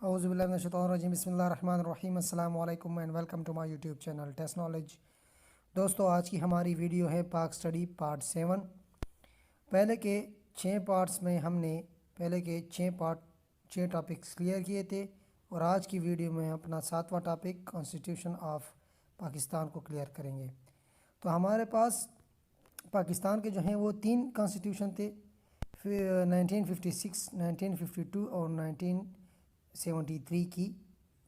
औज़ुबिल्लाहिमिनश्शैतानिर्रजीम बिस्मिल्लाहिर्रहमानिर्रहीम अस्सलाम वालेकुम and welcome to my YouTube channel test knowledge. दोस्तों, आज की हमारी वीडियो है पाक स्टडी पार्ट 7। पहले के 6 पार्ट्स में हमने पहले के 6 टॉपिक्स क्लियर किए थे और आज की वीडियो में अपना 7वां टॉपिक कॉन्स्टिट्यूशन ऑफ पाकिस्तान को क्लियर करेंगे। तो हमारे पास पाकिस्तान के जो हैं वो 3 कॉन्स्टिट्यूशन थे, फिर 1956, 1952 और 1973 की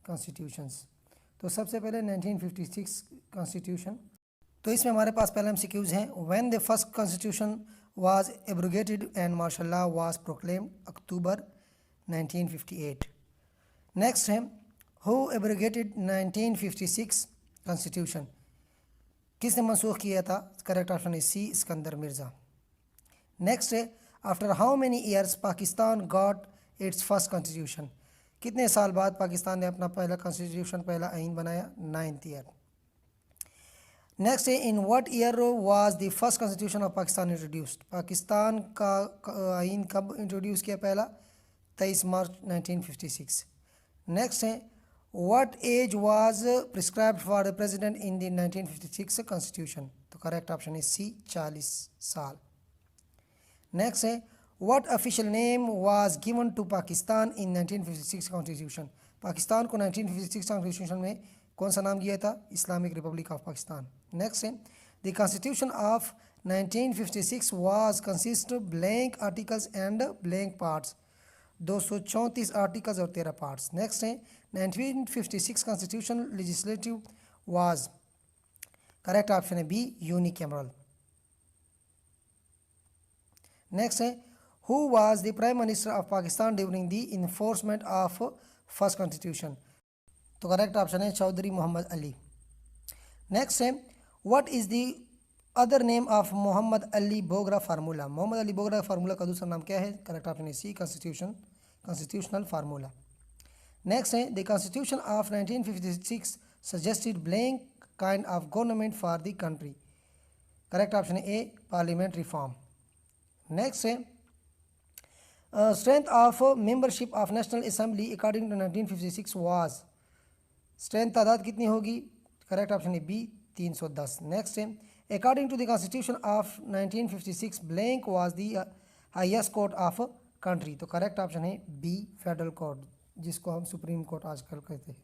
कॉन्स्टिट्यूशंस। तो सबसे पहले 1956 कॉन्स्टिट्यूशन। तो इसमें हमारे पास पहले MCQs हैं। When the first constitution was abrogated and martial law was proclaimed, October 1958। Next है हु एब्रोगेटेड 1956 कॉन्स्टिट्यूशन, किसने मनसूख किया था? करेक्ट ऑप्शन है सी, सिकंदर मिर्ज़ा। नेक्स्ट है after how many years Pakistan got its first constitution, कितने साल बाद पाकिस्तान ने अपना पहला कॉन्स्टिट्यूशन, पहला आइन बनाया? 9th year. नेक्स्ट है in what year was the first constitution of Pakistan introduced, Pakistan का आइन कब इंट्रोड्यूस किया? पहला 23 मार्च 1956। नेक्स्ट है what age was prescribed for the president in the 1956 constitution, तो करेक्ट ऑप्शन है सी, 40 साल। नेक्स्ट है What official name was given to Pakistan in 1956 Constitution, Pakistan को 1956 कॉन्स्टिट्यूशन में कौन सा नाम दिया था? Islamic Republic of Pakistan. Next है the constitution of 1956 was consist blank articles and blank parts, 234 articles और 13 पार्ट्स। नेक्स्ट है 1956 constitution legislative was, correct option है बी, यूनिकैमरल। नेक्स्ट है Who was the Prime Minister of Pakistan during the enforcement of first constitution, तो correct option है Chaudhry Mohammad Ali. Next है what is the other name of Mohammad Ali Bogra formula, Mohammad Ali Bogra formula का दूसरा नाम क्या है? करेक्ट ऑप्शन है सी, कॉन्स्टिट्यूशनल फार्मूला। नेक्स्ट है the constitution of 1956 suggested blank kind of government for the country, correct option है ए, पार्लियामेंट्री फॉर्म। नेक्स्ट है strength of membership of National Assembly according to 1956 was, strength तादाद कितनी होगी? Correct option है B, 310। Next है according to the constitution of 1956 blank was the highest court of country, तो correct option है B, federal court, जिसको हम supreme court आजकल कहते हैं।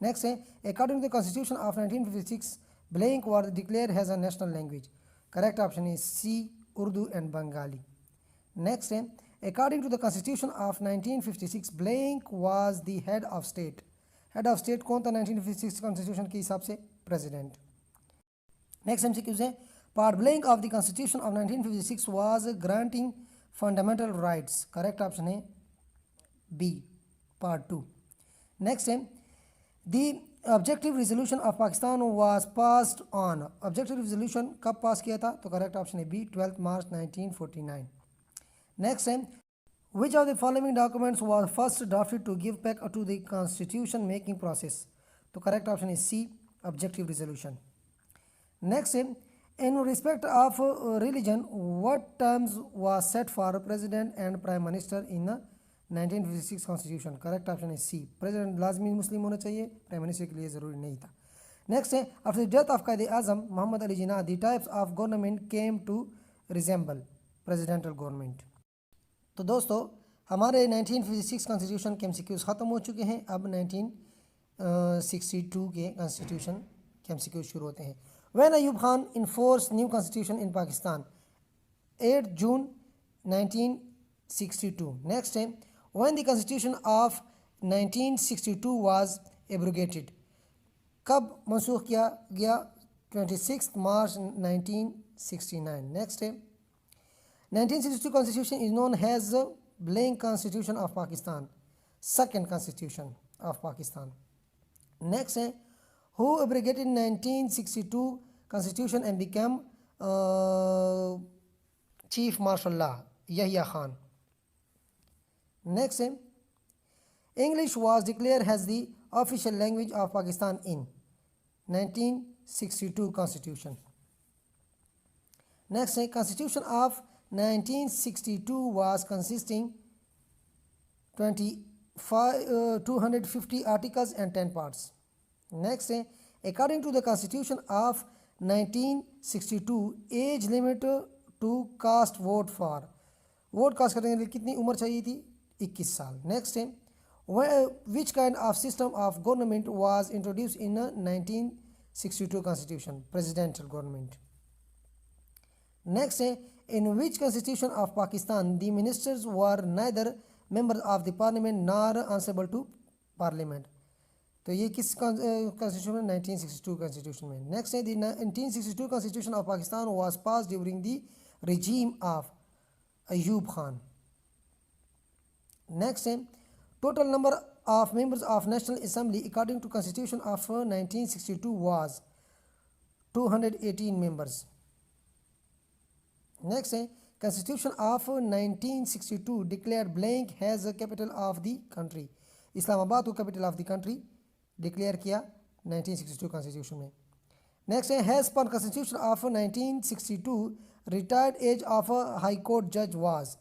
नेक्स्ट है according to the constitution of 1956 blank was declare as a national language, correct option है C, Urdu and Bengali. Next है According to the Constitution of 1956, blank was the head of state. Head of state कौन था 1956 Constitution के हिसाब से? President. Next MCQ है Part blank of the Constitution of 1956 was granting fundamental rights. Correct option है B, Part 2. Next है the objective resolution of Pakistan was passed on. Objective resolution कब पास किया था? तो correct option है B, 12 March 1949. Next है which of the following documents was first drafted to give back to the constitution making process, तो correct option is C, objective resolution. Next है in respect of religion what terms was set for president and prime minister in the 1956 constitution, correct option is C, president लाजमी मुस्लिम होना चाहिए, prime minister के लिए ज़रूरी नहीं था। Next है after the death of Qaid Azam Muhammad Ali Jinnah the types of government came to resemble presidential government। तो दोस्तों हमारे 1956 कॉन्स्टिट्यूशन के MCQs ख़त्म हो चुके हैं। अब 1962 के कॉन्स्टिट्यूशन के MCQs शुरू होते हैं। When Ayub Khan enforce new constitution in Pakistan, 8 June 1962। Next है when the constitution of 1962 was abrogated, कब मनसूख किया गया? 26 मार्च 1969। नेक्स्ट है 1962 Constitution is known as the blank Constitution of Pakistan, second Constitution of Pakistan. Next है who abrogated 1962 Constitution and became Chief Martial Law, Yahya Khan. Next है English was declared as the official language of Pakistan in 1962 Constitution. Next है Constitution of 1962 was consisting 20 250 articles and 10 parts. Next है, according to the Constitution of 1962, age limit to cast vote for, vote cast करने के लिए कितनी उम्र चाहिए थी? 21 साल. नेक्स्ट है, which kind of system of government was introduced in 1962 Constitution? Presidential government. Next है, in which constitution of Pakistan the ministers were neither members of the parliament nor answerable to parliament? तो ये किस constitution में? 1962 constitution में. Next है, the 1962 constitution of Pakistan was pass during the regime of Ayub Khan. Next है, total number of members of National Assembly according to Constitution of 1962 was 218 members. Next है, Constitution of 1962 declared blank as the capital of the country. Islamabad को capital of the country declare किया 1962 Constitution में. Next है, as per Constitution of 1962 retired age of a High Court judge was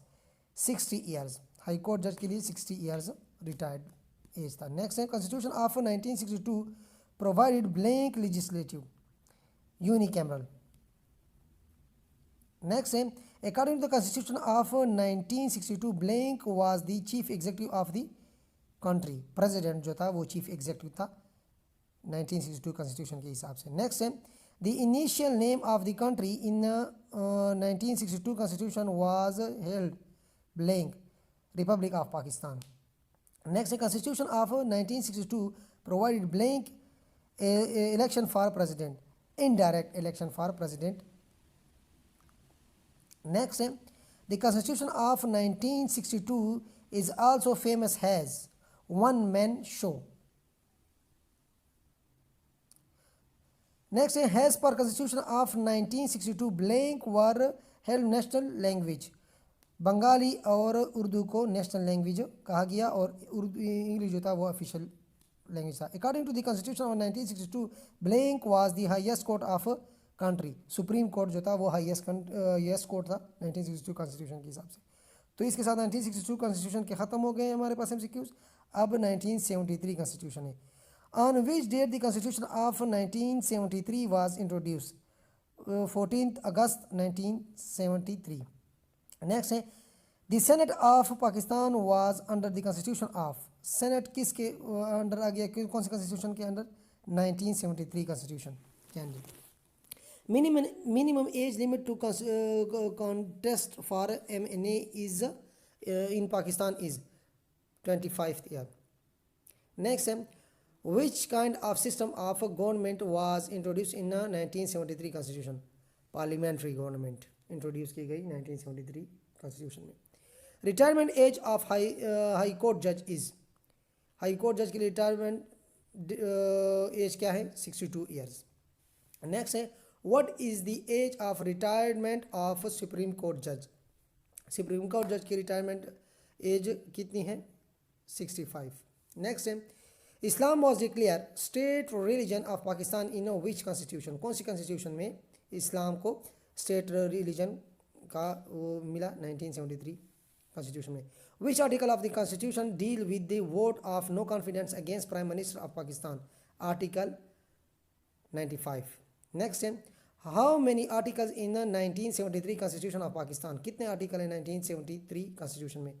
60 years. High Court judge के लिए 60 years retired age था. Next है, Constitution of 1962 provided blank legislative unicameral. Next है, according to the Constitution of 1962 blank was the chief executive of the country. President जो था वो chief executive था 1962 Constitution के हिसाब से. Next है, the initial name of the country in 1962 Constitution was held blank, Republic of Pakistan. Next, the Constitution of 1962 provided blank election for president, indirect election for president. Next, the Constitution of 1962 is also famous as one-man show. Next, as per Constitution of 1962 blank were held national language. Bengali और उर्दू को national language कहा गया और Urdu English जो था वो official language था. According to the constitution of 1962 blank was the highest court of country. Supreme court जो था वो हाईएस्ट कोर्ट था 1962 कॉन्स्टिट्यूशन के हिसाब से. तो इसके साथ 1962 कॉन्स्टिट्यूशन के ख़त्म हो गए हैं हमारे पास एमसीक्यूज. अब 1973 कॉन्स्टिट्यूशन है. On which date the constitution of 1973 was introduce? 14 अगस्त 1973. नेक्स्ट है, the senate of Pakistan was under the constitution of. Senate किसके अंडर आ गया? कौन से कॉन्स्टिट्यूशन के अंडर? 1973 कॉन्स्टिट्यूशन के under. Minimum age limit to contest for MNA is in Pakistan is 25 year. Next है, which kind of system of government was introduce in 1973 constitution? Parliamentary government introduce की गई 1973 कॉन्स्टिट्यूशन में. Retirement age of high court जज is. High court जज के लिए retirement age क्या है? 62 ईयर्स. नेक्स्ट है, what is the age of retirement of supreme court जज? सुप्रीम कोर्ट जज की रिटायरमेंट एज कितनी है? 65. नेक्स्ट है, इस्लाम was declare state religion of Pakistan in which constitution? कौन सी कॉन्स्टिट्यूशन में इस्लाम को स्टेट रिलीजन का वो मिला? 1973 कॉन्स्टिट्यूशन में. Which article of the constitution deal with the vote of no confidence against prime minister of Pakistan? Article 95. Next है, how many articles in 1973 constitution of Pakistan? कितने article हैं 1973 कॉन्स्टिट्यूशन में?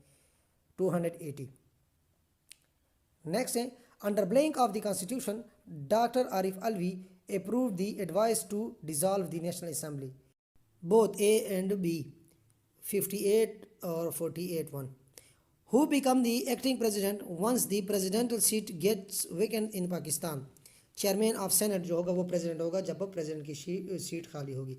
280. नेक्स्ट है, under blank of the constitution doctor Arif Alvi approved the advice to dissolve the National Assembly. Both A and B, 58 or 48-1. Who become the acting president once the presidential seat gets vacant in Pakistan? Chairman of Senate जो होगा वो president होगा जब president की seat खाली होगी.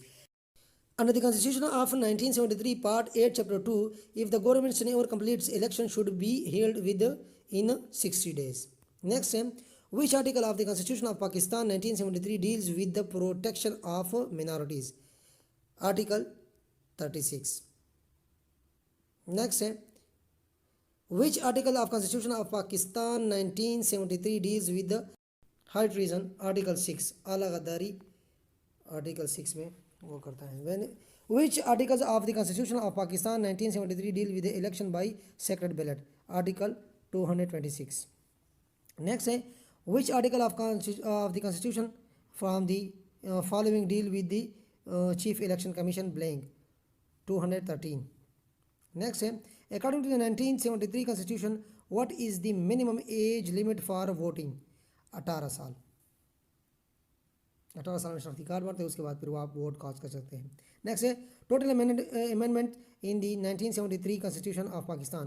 Under the Constitution of 1973 Part 8 Chapter 2, if the government tenure completes, election should be held in 60 days. Next time, which article of the Constitution of Pakistan 1973 deals with the protection of minorities? Article 36. Next है, which article of Constitution of Pakistan 1973 deals with the high treason? Article 6. आला गद्दारी Article 6 में वो करता है. Which articles of the Constitution of Pakistan 1973 deal with the election by secret ballot? Article 226. Next है which article of the constitution from the following deal with the chief election commission blank 213. Next है according to the 1973 constitution what is the minimum age limit for voting? 18 साल। 18 साल में शनाख्ती card बनते हैं, उसके बाद फिर वो आप वोट कास्ट कर सकते हैं। नेक्स्ट है total amendment in the 1973 constitution of Pakistan.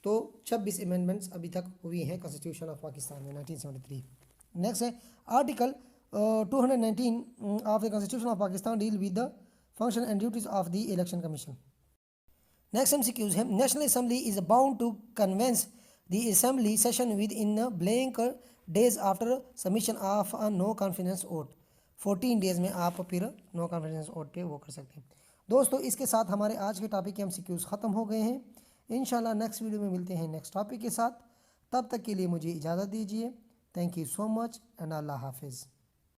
तो 26 अमेंडमेंट्स अभी तक हुई हैं कॉन्स्टिट्यूशन ऑफ पाकिस्तान में 1973। नेक्स्ट है article 219 of the constitution of Pakistan deal with the function and duties of the election commission. Next MCQs है national assembly is bound to convenes the assembly session within blank days after submission of a no confidence vote. 14 days में आप फिर no confidence vote पे वो कर सकते हैं। दोस्तों इसके साथ हमारे आज के टॉपिक के MCQs ख़त्म हो गए हैं। इंशाल्लाह नेक्स्ट वीडियो में मिलते हैं नेक्स्ट टॉपिक के साथ। तब तक के लिए मुझे इजाज़त दीजिए। Thank you so much and अल्लाह हाफिज़।